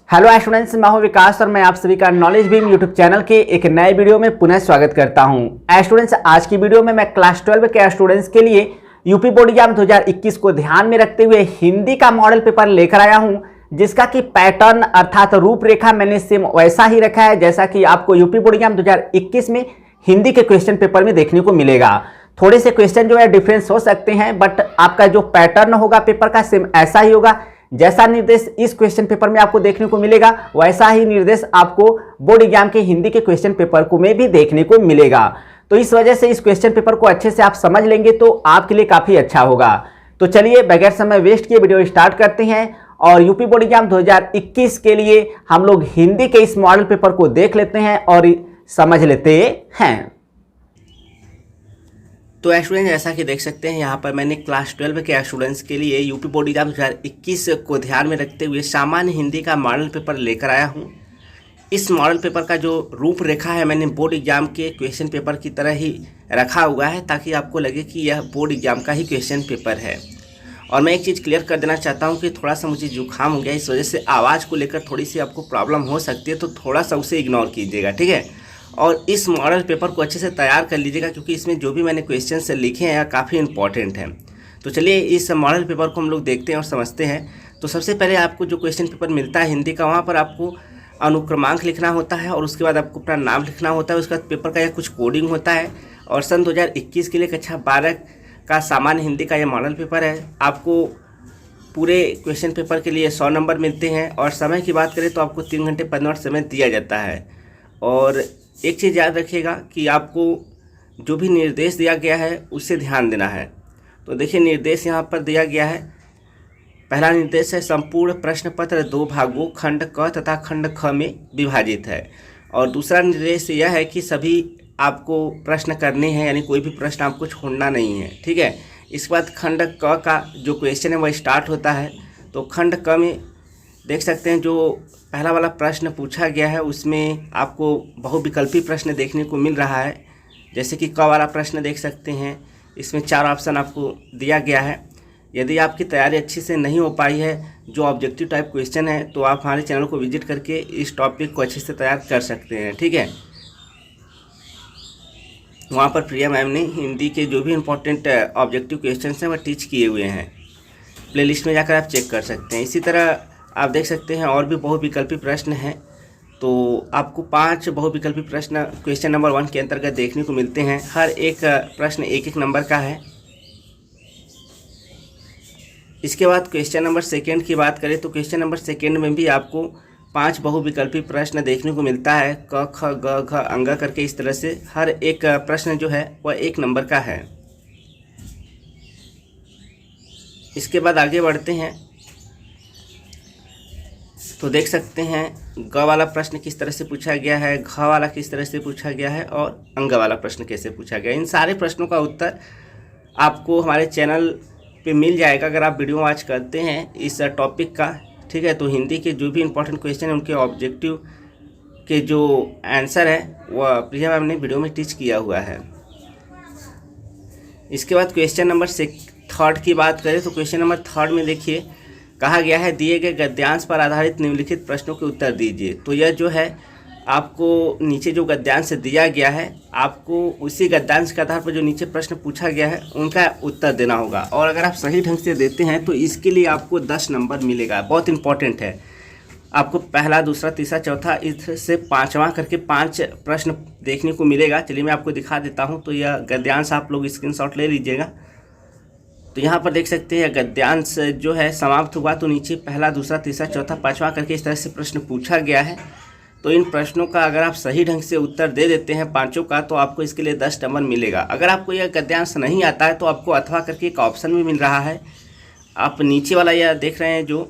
Hello students, मैं हूं विकास और मैं आप सभी का नॉलेज बीम यूट्यूब चैनल के एक नए वीडियो में पुनः स्वागत करता हूं। स्टूडेंट्स, आज की वीडियो में मैं क्लास 12 के स्टूडेंट्स के लिए यूपी बोर्ड एग्जाम 2021 को ध्यान में रखते हुए हिंदी का मॉडल पेपर लेकर आया हूं, जिसका कि पैटर्न अर्थात रूपरेखा मैंने सेम वैसा ही रखा है जैसा कि आपको यूपी बोर्ड एग्जाम 2021 में हिंदी के क्वेश्चन पेपर में देखने को मिलेगा। थोड़े से क्वेश्चन जो है डिफरेंस हो सकते हैं, बट आपका जो पैटर्न होगा पेपर का सेम ऐसा ही होगा। जैसा निर्देश इस क्वेश्चन पेपर में आपको देखने को मिलेगा वैसा ही निर्देश आपको बोर्ड एग्जाम के हिंदी के क्वेश्चन पेपर को में भी देखने को मिलेगा। तो इस वजह से इस क्वेश्चन पेपर को अच्छे से आप समझ लेंगे तो आपके लिए काफ़ी अच्छा होगा। तो चलिए बगैर समय वेस्ट किए वीडियो स्टार्ट करते हैं और यूपी बोर्ड एग्जाम 2021 के लिए हम लोग हिंदी के इस मॉडल पेपर को देख लेते हैं और समझ लेते हैं। तो स्टूडेंट, जैसा कि देख सकते हैं यहाँ पर मैंने क्लास 12 के स्टूडेंट्स के लिए यूपी बोर्ड एग्जाम 2021 को ध्यान में रखते हुए सामान्य हिंदी का मॉडल पेपर लेकर आया हूँ। इस मॉडल पेपर का जो रूपरेखा है मैंने बोर्ड एग्जाम के क्वेश्चन पेपर की तरह ही रखा हुआ है, ताकि आपको लगे कि यह बोर्ड एग्जाम का ही क्वेश्चन पेपर है। और मैं एक चीज़ क्लियर कर देना चाहता हूँ कि थोड़ा सा मुझे जुकाम हो गया, इस वजह से आवाज़ को लेकर थोड़ी सी आपको प्रॉब्लम हो सकती है, तो थोड़ा सा उसे इग्नोर कीजिएगा, ठीक है। और इस मॉडल पेपर को अच्छे से तैयार कर लीजिएगा, क्योंकि इसमें जो भी मैंने क्वेश्चन से लिखे हैं काफ़ी इंपॉर्टेंट हैं। तो चलिए इस मॉडल पेपर को हम लोग देखते हैं और समझते हैं। तो सबसे पहले आपको जो क्वेश्चन पेपर मिलता है हिंदी का, वहाँ पर आपको अनुक्रमांक लिखना होता है और उसके बाद आपको अपना नाम लिखना होता है। उसके बाद पेपर का यह कुछ कोडिंग होता है और सन 2021 के लिए कक्षा 12 का सामान्य हिंदी का यह मॉडल पेपर है। आपको पूरे क्वेश्चन पेपर के लिए 100 नंबर मिलते हैं और समय की बात करें तो आपको 3 घंटे 15 मिनट समय दिया जाता है। और एक चीज़ याद रखिएगा कि आपको जो भी निर्देश दिया गया है उससे ध्यान देना है। तो देखिए निर्देश यहाँ पर दिया गया है। पहला निर्देश है संपूर्ण प्रश्न पत्र 2 भागों खंड क तथा खंड ख में विभाजित है। और दूसरा निर्देश यह है कि सभी आपको प्रश्न करने हैं, यानी कोई भी प्रश्न आपको छोड़ना नहीं है, ठीक है। इसके बाद खंड क का जो क्वेश्चन है वह स्टार्ट होता है। तो खंड क में देख सकते हैं जो पहला वाला प्रश्न पूछा गया है उसमें आपको बहुविकल्पी प्रश्न देखने को मिल रहा है। जैसे कि क वाला प्रश्न देख सकते हैं, इसमें 4 ऑप्शन आपको दिया गया है। यदि आपकी तैयारी अच्छी से नहीं हो पाई है, जो ऑब्जेक्टिव टाइप क्वेश्चन है, तो आप हमारे चैनल को विजिट करके इस टॉपिक को अच्छे से तैयार कर सकते हैं, ठीक है। वहाँ पर प्रिया मैम ने हिंदी के जो भी इम्पोर्टेंट ऑब्जेक्टिव क्वेश्चन हैं वह टीच किए हुए हैं। प्लेलिस्ट में जाकर आप चेक कर सकते हैं। इसी तरह आप देख सकते हैं और भी बहुविकल्पी प्रश्न हैं। तो आपको 5 बहुविकल्पी प्रश्न क्वेश्चन नंबर 1 के अंतर्गत देखने को मिलते हैं। हर एक प्रश्न 1-1 नंबर का है। इसके बाद क्वेश्चन नंबर 2 की बात करें तो क्वेश्चन नंबर 2 में भी आपको 5 बहुविकल्पी प्रश्न देखने को मिलता है। क ख ग घ अंग करके इस तरह से हर एक प्रश्न जो है वह 1 नंबर का है। इसके बाद आगे बढ़ते हैं तो देख सकते हैं ग वाला प्रश्न किस तरह से पूछा गया है, घ वाला किस तरह से पूछा गया है और अंग वाला प्रश्न कैसे पूछा गया है। इन सारे प्रश्नों का उत्तर आपको हमारे चैनल पे मिल जाएगा अगर आप वीडियो वॉच करते हैं इस टॉपिक का, ठीक है। तो हिंदी के जो भी इंपॉर्टेंट क्वेश्चन हैं उनके ऑब्जेक्टिव के जो आंसर है वह प्रिया मैम ने वीडियो में टीच किया हुआ है। इसके बाद क्वेश्चन नंबर 3 की बात करें तो क्वेश्चन नंबर 3 में देखिए कहा गया है दिए गए गद्यांश पर आधारित निम्नलिखित प्रश्नों के उत्तर दीजिए। तो यह जो है आपको नीचे जो गद्यांश दिया गया है आपको उसी गद्यांश के आधार पर जो नीचे प्रश्न पूछा गया है उनका उत्तर देना होगा। और अगर आप सही ढंग से देते हैं तो इसके लिए आपको 10 नंबर मिलेगा। बहुत इंपॉर्टेंट है। आपको पहला, दूसरा, तीसरा, चौथा इससे 5वां करके 5 प्रश्न देखने को मिलेगा। चलिए मैं आपको दिखा देता हूँ। तो यह गद्यांश आप लोग स्क्रीनशॉट ले लीजिएगा। तो यहाँ पर देख सकते हैं गद्यांश जो है समाप्त हुआ तो नीचे पहला, दूसरा, तीसरा, चौथा, 5वां करके इस तरह से प्रश्न पूछा गया है। तो इन प्रश्नों का अगर आप सही ढंग से उत्तर दे देते हैं 5 का तो आपको इसके लिए 10 नंबर मिलेगा। अगर आपको यह गद्यांश नहीं आता है तो आपको अथवा करके एक ऑप्शन भी मिल रहा है। आप नीचे वाला यह देख रहे हैं जो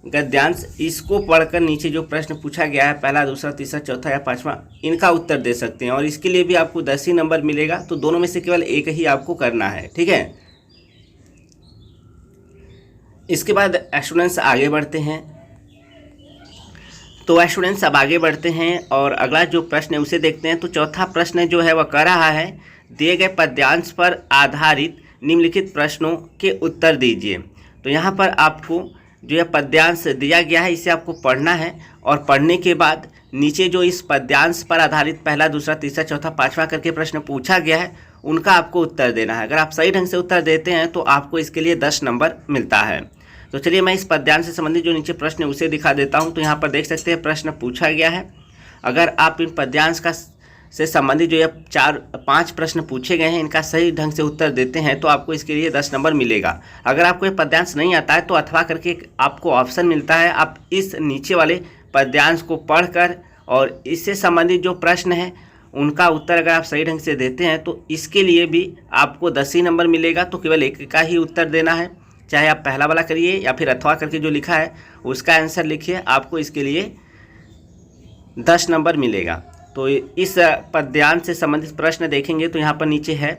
गद्यांश, इसको पढ़कर नीचे जो प्रश्न पूछा गया है पहला, दूसरा, तीसरा, चौथा या 5वां, इनका उत्तर दे सकते हैं और इसके लिए भी आपको 10 ही नंबर मिलेगा। तो दोनों में से केवल एक ही आपको करना है, ठीक है। इसके बाद स्टूडेंट्स आगे बढ़ते हैं। तो स्टूडेंट्स अब आगे बढ़ते हैं और अगला जो प्रश्न है उसे देखते हैं। तो चौथा प्रश्न जो है वह कह रहा है दिए गए पद्यांश पर आधारित निम्नलिखित प्रश्नों के उत्तर दीजिए। तो यहाँ पर आपको जो यह पद्यांश दिया गया है इसे आपको पढ़ना है, और पढ़ने के बाद नीचे जो इस पद्यांश पर आधारित पहला, दूसरा, तीसरा, चौथा, पांचवा करके प्रश्न पूछा गया है उनका आपको उत्तर देना है। अगर आप सही ढंग से उत्तर देते हैं तो आपको इसके लिए 10 नंबर मिलता है। तो चलिए मैं इस पद्यांश से संबंधित जो नीचे प्रश्न है उसे दिखा देता हूं। तो यहाँ पर देख सकते हैं प्रश्न पूछा गया है। अगर आप इन पद्यांश का से संबंधित जो ये 4-5 प्रश्न पूछे गए हैं इनका सही ढंग से उत्तर देते हैं तो आपको इसके लिए 10 नंबर मिलेगा। अगर आपको ये पद्यांश नहीं आता है तो अथवा करके आपको ऑप्शन मिलता है, आप इस नीचे वाले पद्यांश को पढ़कर और इससे संबंधित जो प्रश्न है उनका उत्तर अगर आप सही ढंग से देते हैं तो इसके लिए भी आपको 10 ही नंबर मिलेगा। तो केवल एक का ही उत्तर देना है, चाहे आप पहला वाला करिए या फिर अथवा करके जो लिखा है उसका आंसर लिखिए, आपको इसके लिए 10 नंबर मिलेगा। तो इस पद्यांश से संबंधित प्रश्न देखेंगे तो यहाँ पर नीचे है,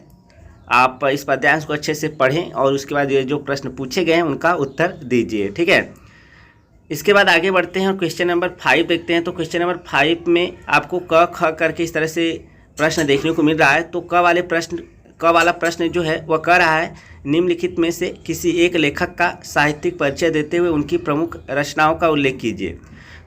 आप इस पद्यांश को अच्छे से पढ़ें और उसके बाद ये जो प्रश्न पूछे गए हैं उनका उत्तर दीजिए, ठीक है। इसके बाद आगे बढ़ते हैं और क्वेश्चन नंबर 5 देखते हैं। तो क्वेश्चन नंबर 5 में आपको क ख करके इस तरह से प्रश्न देखने को मिल रहा है। तो क वाला प्रश्न जो है वह कह रहा है, निम्नलिखित में से किसी एक लेखक का साहित्यिक परिचय देते हुए उनकी प्रमुख रचनाओं का उल्लेख कीजिए।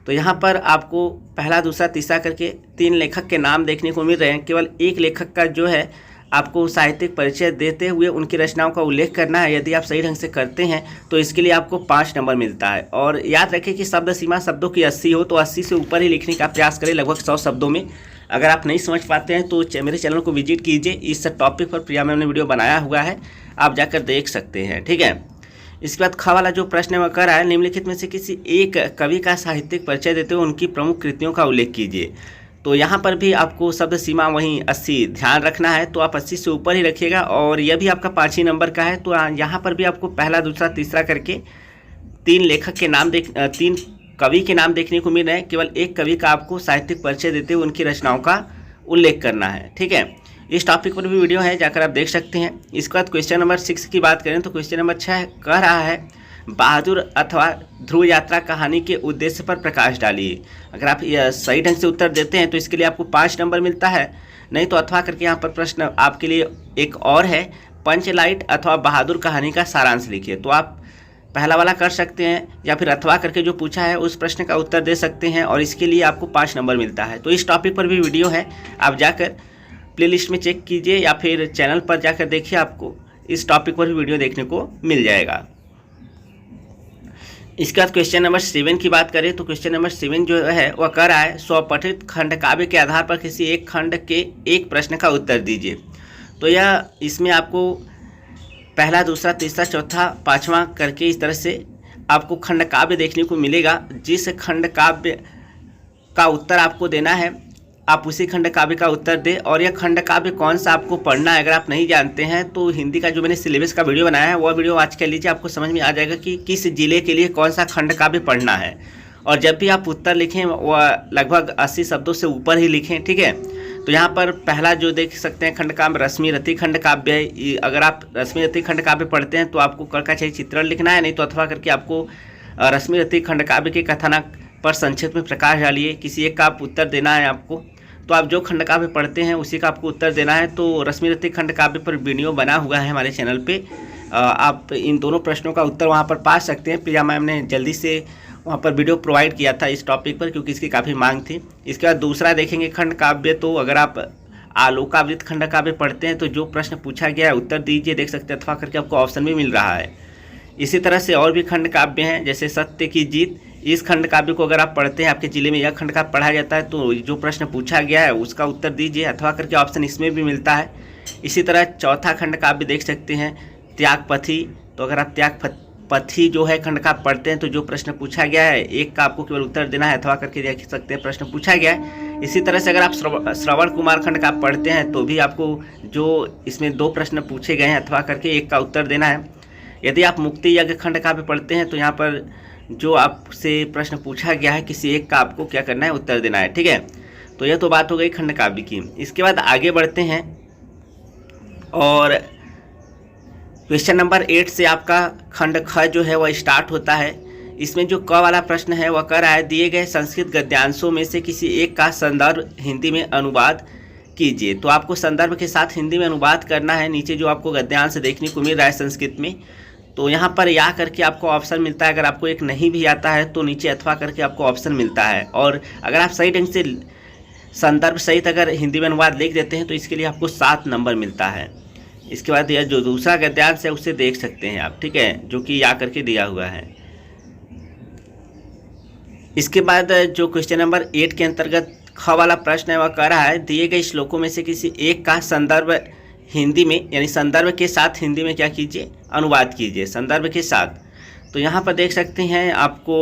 तो यहाँ पर आपको पहला, दूसरा, तीसरा करके 3 लेखक के नाम देखने को मिल रहे हैं। केवल एक लेखक का जो है आपको साहित्यिक परिचय देते हुए उनकी रचनाओं का उल्लेख करना है। यदि आप सही ढंग से करते हैं तो इसके लिए आपको 5 नंबर मिलता है। और याद रखें कि शब्द सीमा शब्दों की 80 हो तो 80 से ऊपर ही लिखने का प्रयास करें, लगभग 100 शब्दों में। अगर आप नहीं समझ पाते हैं तो मेरे चैनल को विजिट कीजिए, इस टॉपिक पर प्रिया मैम ने वीडियो बनाया हुआ है, आप जाकर देख सकते हैं, ठीक है। इसके बाद ख वाला जो प्रश्न है वह कर रहा है, निम्नलिखित में से किसी एक कवि का साहित्यिक परिचय देते हुए उनकी प्रमुख कृतियों का उल्लेख कीजिए। तो यहाँ पर भी आपको शब्द सीमा वहीं 80 ध्यान रखना है, तो आप 80 से ऊपर ही रखिएगा। और यह भी आपका 5 ही नंबर का है। तो यहाँ पर भी आपको पहला, दूसरा, तीसरा करके 3 लेखक के नाम 3 कवि के नाम देखने को मिल रहे हैं। केवल एक कवि का आपको साहित्यिक परिचय देते हुए उनकी रचनाओं का उल्लेख करना है, ठीक है। इस टॉपिक पर भी वीडियो है, जाकर आप देख सकते हैं। इसके बाद क्वेश्चन नंबर 6 की बात करें तो क्वेश्चन नंबर 6 कह रहा है, बहादुर अथवा ध्रुव यात्रा कहानी के उद्देश्य पर प्रकाश डालिए। अगर आप सही ढंग से उत्तर देते हैं तो इसके लिए आपको 5 नंबर मिलता है, नहीं तो अथवा करके यहाँ पर प्रश्न आपके लिए एक और है, पंचलाइट अथवा बहादुर कहानी का सारांश लिखिए। तो आप पहला वाला कर सकते हैं या फिर अथवा करके जो पूछा है उस प्रश्न का उत्तर दे सकते हैं और इसके लिए आपको 5 नंबर मिलता है। तो इस टॉपिक पर भी वीडियो है, आप जाकर प्लेलिस्ट में चेक कीजिए या फिर चैनल पर जाकर देखिए, आपको इस टॉपिक पर भी वीडियो देखने को मिल जाएगा। इसके बाद क्वेश्चन नंबर 7 की बात करें तो क्वेश्चन नंबर 7 जो है वह कह रहा है, स्वपठित खंड काव्य के आधार पर किसी एक खंड के एक प्रश्न का उत्तर दीजिए। तो यह इसमें आपको पहला, दूसरा, तीसरा, चौथा, पाँचवा करके इस तरह से आपको खंड काव्य देखने को मिलेगा। जिस खंड काव्य का उत्तर आपको देना है आप उसी खंड काव्य का उत्तर दें। और यह खंड काव्य कौन सा आपको पढ़ना है, अगर आप नहीं जानते हैं तो हिंदी का जो मैंने सिलेबस का वीडियो बनाया है वह वीडियो आज कर लीजिए, आपको समझ में आ जाएगा कि किस जिले के लिए कौन सा खंड काव्य पढ़ना है। और जब भी आप उत्तर लिखें वह लगभग 80 शब्दों से ऊपर ही लिखें, ठीक है। तो यहाँ पर पहला जो देख सकते हैं खंड काव्य रश्मि रति खंड काव्य है। अगर आप रश्मि रति खंड काव्य पढ़ते हैं तो आपको कर का चाहिए चित्रण लिखना है, नहीं तो अथवा करके आपको रश्मि रति खंड काव्य के कथानक पर संक्षिप्त में प्रकाश डालिए, किसी एक का आप उत्तर देना है आपको। तो आप जो खंड काव्य पढ़ते हैं उसी का आपको उत्तर देना है। तो रश्मि रति खंड काव्य पर वीडियो बना हुआ है हमारे चैनल पे, आप इन दोनों प्रश्नों का उत्तर वहाँ पर पा सकते हैं। प्रिया मैम ने जल्दी से वहाँ पर वीडियो प्रोवाइड किया था इस टॉपिक पर, क्योंकि इसकी काफ़ी मांग थी। इसके बाद दूसरा देखेंगे खंड काव्य। तो अगर आप आलोकावृत खंड काव्य पढ़ते हैं तो जो प्रश्न पूछा गया है उत्तर दीजिए, देख सकते हैं, अथवा करके आपको ऑप्शन भी मिल रहा है। इसी तरह से और भी खंड काव्य हैं, जैसे सत्य की जीत। इस खंड काव्य को अगर आप पढ़ते हैं, आपके जिले में यह खंड काव्य पढ़ा जाता है, तो जो प्रश्न पूछा गया है उसका उत्तर दीजिए, अथवा करके ऑप्शन इसमें भी मिलता है। इसी तरह चौथा खंड काव्य देख सकते हैं त्यागपथी। तो अगर आप त्यागपथी जो है खंड काव्य पढ़ते हैं तो जो प्रश्न पूछा गया है एक का आपको केवल उत्तर देना है, अथवा करके देख सकते हैं प्रश्न पूछा गया है। इसी तरह से अगर आप श्रवण कुमार खंड काव्य पढ़ते हैं तो भी आपको जो इसमें 2 प्रश्न पूछे गए हैं, अथवा करके एक का उत्तर देना है। यदि आप मुक्ति यज्ञ खंड काव्य पढ़ते हैं तो यहाँ पर जो आपसे प्रश्न पूछा गया है किसी एक का आपको क्या करना है, उत्तर देना है, ठीक है। तो यह तो बात हो गई खंड काव्य की। इसके बाद आगे बढ़ते हैं और क्वेश्चन नंबर 8 से आपका खंड ख जो है वह स्टार्ट होता है। इसमें जो क वाला प्रश्न है वह कह रहा है, दिए गए संस्कृत गद्यांशों में से किसी एक का संदर्भ हिंदी में अनुवाद कीजिए। तो आपको संदर्भ के साथ हिंदी में अनुवाद करना है। नीचे जो आपको गद्यांश देखने को मिल रहा है संस्कृत में, तो यहाँ पर या करके आपको ऑप्शन मिलता है। अगर आपको एक नहीं भी आता है तो नीचे अथवा करके आपको ऑप्शन मिलता है। और अगर आप सही ढंग से संदर्भ सहित अगर हिंदी में अनुवाद लिख देते हैं तो इसके लिए आपको 7 नंबर मिलता है। इसके बाद यह जो दूसरा गद्यांश है उसे देख सकते हैं आप, ठीक है, जो कि या करके दिया हुआ है। इसके बाद जो क्वेश्चन नंबर 8 के अंतर्गत ख वाला प्रश्न है वह कह रहा है दिए गए श्लोकों में से किसी एक का संदर्भ हिंदी में, यानी संदर्भ के साथ हिंदी में क्या कीजिए, अनुवाद कीजिए संदर्भ के साथ। तो यहाँ पर देख सकते हैं आपको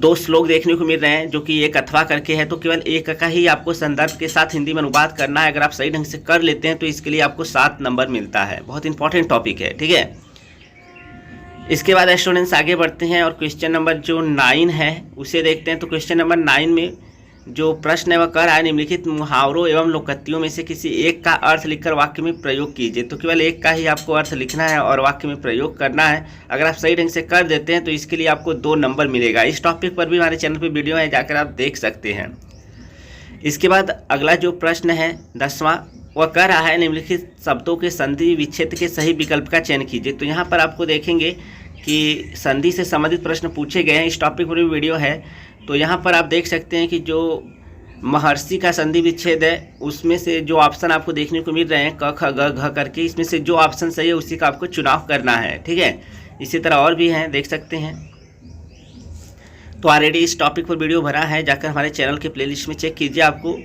2 श्लोक देखने को मिल रहे हैं जो कि एक अथवा करके है। तो केवल एक का ही आपको संदर्भ के साथ हिंदी में अनुवाद करना है। अगर आप सही ढंग से कर लेते हैं तो इसके लिए आपको 7 नंबर मिलता है। बहुत इंपॉर्टेंट टॉपिक है, ठीक है। इसके बाद स्टूडेंट्स आगे बढ़ते हैं और क्वेश्चन नंबर जो 9 है उसे देखते हैं। तो क्वेश्चन नंबर 9 में जो प्रश्न है वह कह रहा है निम्नलिखित मुहावरों एवं लोकोक्तियों में से किसी एक का अर्थ लिखकर वाक्य में प्रयोग कीजिए। तो केवल एक का ही आपको अर्थ लिखना है और वाक्य में प्रयोग करना है। अगर आप सही ढंग से कर देते हैं तो इसके लिए आपको 2 नंबर मिलेगा। इस टॉपिक पर भी हमारे चैनल पर वीडियो है, जाकर आप देख सकते हैं। इसके बाद अगला जो प्रश्न है 10वां वह कह रहा है निम्नलिखित शब्दों के संधि विच्छेद के सही विकल्प का चयन कीजिए। तो यहाँ पर आपको देखेंगे कि संधि से संबंधित प्रश्न पूछे गए हैं। इस टॉपिक पर भी वीडियो है। तो यहाँ पर आप देख सकते हैं कि जो महर्षि का संधि विच्छेद है उसमें से जो ऑप्शन आपको देखने को मिल रहे हैं क ख ग घ करके, इसमें से जो ऑप्शन सही है उसी का आपको चुनाव करना है, ठीक है। इसी तरह और भी हैं, देख सकते हैं। तो ऑलरेडी इस टॉपिक पर वीडियो भरा है, जाकर हमारे चैनल के प्लेलिस्ट में चेक कीजिए, आपको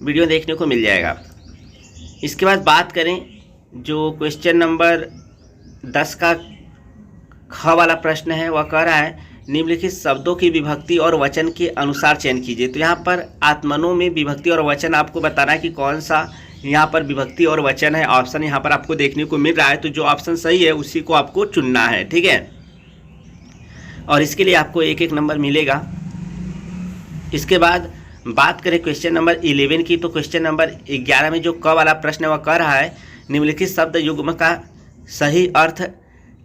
वीडियो देखने को मिल जाएगा। इसके बाद बात करें जो क्वेश्चन नंबर 10 का ख वाला प्रश्न है वह कह रहा है निम्नलिखित शब्दों की विभक्ति और वचन के अनुसार चयन कीजिए। तो यहाँ पर आत्मनों में विभक्ति और वचन आपको बताना है कि कौन सा यहाँ पर विभक्ति और वचन है। ऑप्शन यहाँ पर आपको देखने को मिल रहा है। तो जो ऑप्शन सही है उसी को आपको चुनना है, ठीक है। और इसके लिए आपको 1-1 नंबर मिलेगा। इसके बाद बात करें क्वेश्चन नंबर 11 की। तो क्वेश्चन नंबर 11 में जो क वाला प्रश्न है वह कह रहा है निम्नलिखित शब्द युग्म का सही अर्थ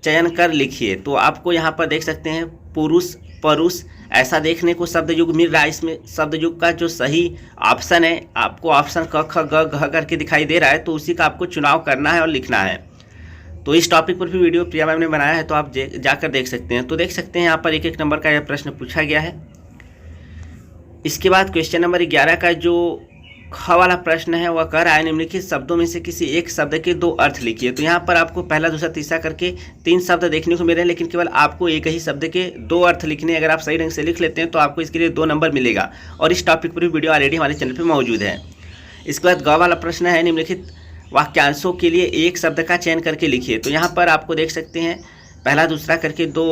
चयन कर लिखिए। तो आपको यहाँ पर देख सकते हैं पुरुष परुष ऐसा देखने को शब्द युग मिल रहा है। इसमें शब्द युग का जो सही ऑप्शन है आपको ऑप्शन क ख ग घ करके दिखाई दे रहा है। तो उसी का आपको चुनाव करना है और लिखना है। तो इस टॉपिक पर भी वीडियो प्रिया मैम ने बनाया है, तो आप जाकर देख सकते हैं। तो देख सकते हैं यहाँ पर 1-1 नंबर का यह प्रश्न पूछा गया है। इसके बाद क्वेश्चन नंबर 11 का जो ख वाला प्रश्न है वह कह रहा है निम्नलिखित शब्दों में से किसी एक शब्द के 2 अर्थ लिखिए। तो यहाँ पर आपको पहला दूसरा तीसरा करके 3 शब्द देखने को मिल रहे हैं, लेकिन केवल आपको एक ही शब्द के 2 अर्थ लिखने। अगर आप सही ढंग से लिख लेते हैं तो आपको इसके लिए 2 नंबर मिलेगा। और इस टॉपिक पर भी वीडियो ऑलरेडी हमारे चैनल पर मौजूद है। इसके बाद ग वाला प्रश्न है निम्नलिखित वाक्यांशों के लिए एक शब्द का चयन करके लिखिए। तो यहाँ पर आपको देख सकते हैं पहला दूसरा करके 2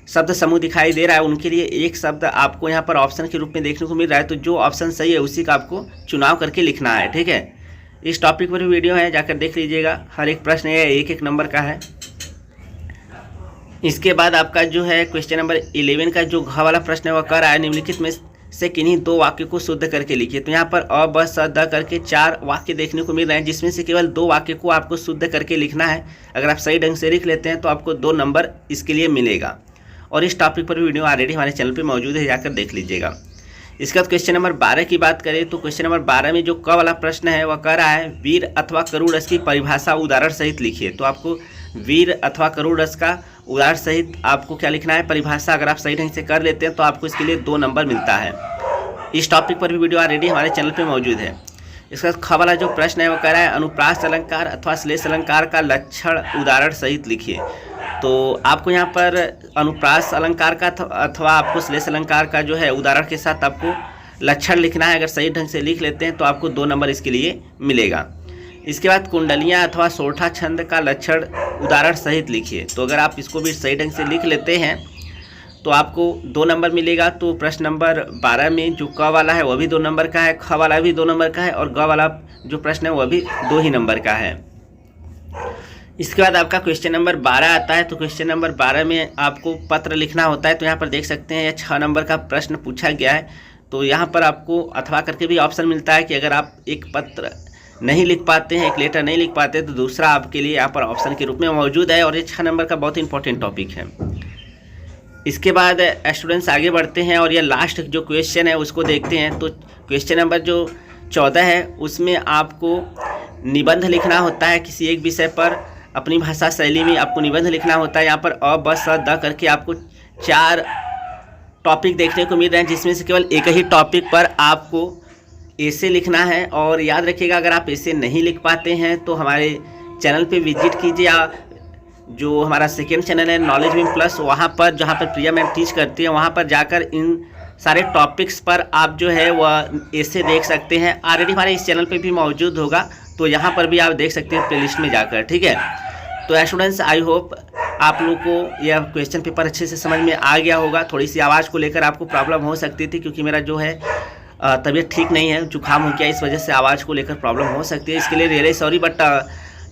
शब्द समूह दिखाई दे रहा है, उनके लिए एक शब्द आपको यहाँ पर ऑप्शन के रूप में देखने को मिल रहा है। तो जो ऑप्शन सही है उसी का आपको चुनाव करके लिखना है, ठीक है। इस टॉपिक पर भी वीडियो है, जाकर देख लीजिएगा। हर एक प्रश्न ये 1-1 नंबर का है। इसके बाद आपका जो है क्वेश्चन नंबर 11 का जो घ वाला प्रश्न है वह कह रहा है निम्नलिखित में से किन्हीं 2 वाक्य को शुद्ध करके लिखिए। तो यहाँ पर अ ब स द करके 4 वाक्य देखने को मिल रहे हैं, जिसमें से केवल 2 वाक्य को आपको शुद्ध करके लिखना है। अगर आप सही ढंग से लिख लेते हैं तो आपको 2 नंबर इसके लिए मिलेगा। और इस टॉपिक पर वीडियो ऑलरेडी हमारे चैनल पे मौजूद है, जाकर देख लीजिएगा। इसके बाद क्वेश्चन नंबर 12 की बात करें तो क्वेश्चन नंबर 12 में जो क वाला प्रश्न है वह कह रहा है वीर अथवा करुण रस की परिभाषा उदाहरण सहित लिखिए। तो आपको वीर अथवा करुण रस का उदाहरण सहित आपको क्या लिखना है, परिभाषा। अगर आप सही ढंग से कर लेते हैं तो आपको इसके लिए 2 नंबर मिलता है। इस टॉपिक पर भी वीडियो ऑलरेडी हमारे चैनल पर मौजूद है। इसका ख वाला जो प्रश्न है वो कह रहा है अनुप्रास अलंकार अथवा श्लेष अलंकार का लक्षण उदाहरण सहित लिखिए। तो आपको यहाँ पर अनुप्रास अलंकार का अथवा आपको श्लेष अलंकार का जो है उदाहरण के साथ आपको लक्षण लिखना है। अगर सही ढंग से लिख लेते हैं तो आपको 2 नंबर इसके लिए मिलेगा। इसके बाद कुंडलियाँ अथवा सोरठा छंद का लक्षण उदाहरण सहित लिखिए। तो अगर आप इसको भी सही ढंग से लिख लेते हैं तो आपको 2 नंबर मिलेगा। तो प्रश्न नंबर 12 में जो क वाला है वह भी 2 नंबर का है, ख वाला भी 2 नंबर का है और ग वाला जो प्रश्न है वह भी 2 ही नंबर का है। इसके बाद आपका क्वेश्चन नंबर 12 आता है। तो क्वेश्चन नंबर 12 में आपको पत्र लिखना होता है। तो यहाँ पर देख सकते हैं यह 6 नंबर का प्रश्न पूछा गया है। तो यहाँ पर आपको अथवा करके भी ऑप्शन मिलता है कि अगर आप एक पत्र नहीं लिख पाते हैं, एक लेटर नहीं लिख पाते, तो दूसरा आपके लिए यहाँ पर ऑप्शन के रूप में मौजूद है। और ये 6 नंबर का बहुत इंपॉर्टेंट टॉपिक है। इसके बाद स्टूडेंट्स आगे बढ़ते हैं और यह लास्ट जो क्वेश्चन है उसको देखते हैं। तो क्वेश्चन नंबर जो 14 है उसमें आपको निबंध लिखना होता है किसी एक विषय पर अपनी भाषा शैली में आपको निबंध लिखना होता है। यहाँ पर अ, ब, स, द करके आपको 4 टॉपिक देखने को मिल रहे हैं, जिसमें से केवल एक ही टॉपिक पर आपको ऐसे लिखना है। और याद रखिएगा, अगर आप ऐसे नहीं लिख पाते हैं तो हमारे चैनल पे विजिट कीजिए, या जो हमारा सेकेंड चैनल है नॉलेज बीम प्लस, वहाँ पर जहाँ पर प्रिया मैम टीच करती हैं, वहाँ पर जाकर इन सारे टॉपिक्स पर आप जो है वह ऐसे देख सकते हैं। ऑलरेडी हमारे इस चैनल पे भी मौजूद होगा, तो यहाँ पर भी आप देख सकते हैं प्लेलिस्ट में जाकर, ठीक है। तो स्टूडेंट्स, आई होप आप लोग को यह क्वेश्चन पेपर अच्छे से समझ में आ गया होगा। थोड़ी सी आवाज़ को लेकर आपको प्रॉब्लम हो सकती थी, क्योंकि मेरा जो है तबीयत ठीक नहीं है, जुकाम हो गया, इस वजह से आवाज़ को लेकर प्रॉब्लम हो सकती है। इसके लिए रियली सॉरी, बट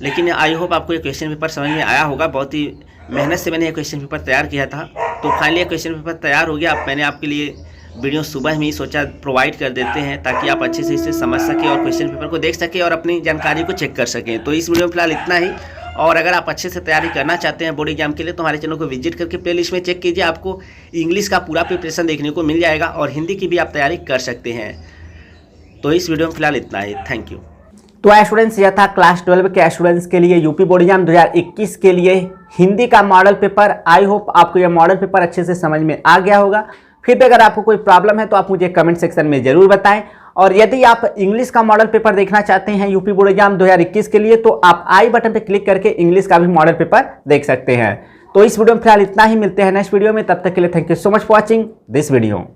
लेकिन आई होप आपको ये क्वेश्चन पेपर समझ में आया होगा। बहुत ही मेहनत से मैंने ये क्वेश्चन पेपर तैयार किया था, तो फाइनली ये क्वेश्चन पेपर तैयार हो गया। अब मैंने आपके लिए वीडियो सुबह में ही सोचा प्रोवाइड कर देते हैं, ताकि आप अच्छे से इसे समझ सकें और क्वेश्चन पेपर को देख सकें और अपनी जानकारी को चेक कर सकें। तो इस वीडियो में फिलहाल इतना ही, और अगर आप अच्छे से तैयारी करना चाहते हैं बोर्ड एग्जाम के लिए, तो हमारे चैनल को विजिट करके प्लेलिस्ट में चेक कीजिए। आपको इंग्लिश का पूरा प्रिपरेशन देखने को मिल जाएगा, और हिंदी की भी आप तैयारी कर सकते हैं। तो इस वीडियो में फिलहाल इतना ही, थैंक यू। तो स्टूडेंट्स, यह था क्लास 12 के स्टूडेंट्स के लिए यूपी बोर्ड एग्जाम 2021 के लिए हिंदी का मॉडल पेपर। आई होप आपको यह मॉडल पेपर अच्छे से समझ में आ गया होगा। फिर भी अगर आपको कोई प्रॉब्लम है तो आप मुझे कमेंट सेक्शन में जरूर बताएं। और यदि आप इंग्लिश का मॉडल पेपर देखना चाहते हैं यूपी बोर्ड एग्जाम 2021 के लिए, तो आप आई बटन पर क्लिक करके इंग्लिश का भी मॉडल पेपर देख सकते हैं। तो इस वीडियो में फिलहाल इतना ही, मिलते हैं नेक्स्ट वीडियो में। तब तक के लिए thank you so much for watching this video.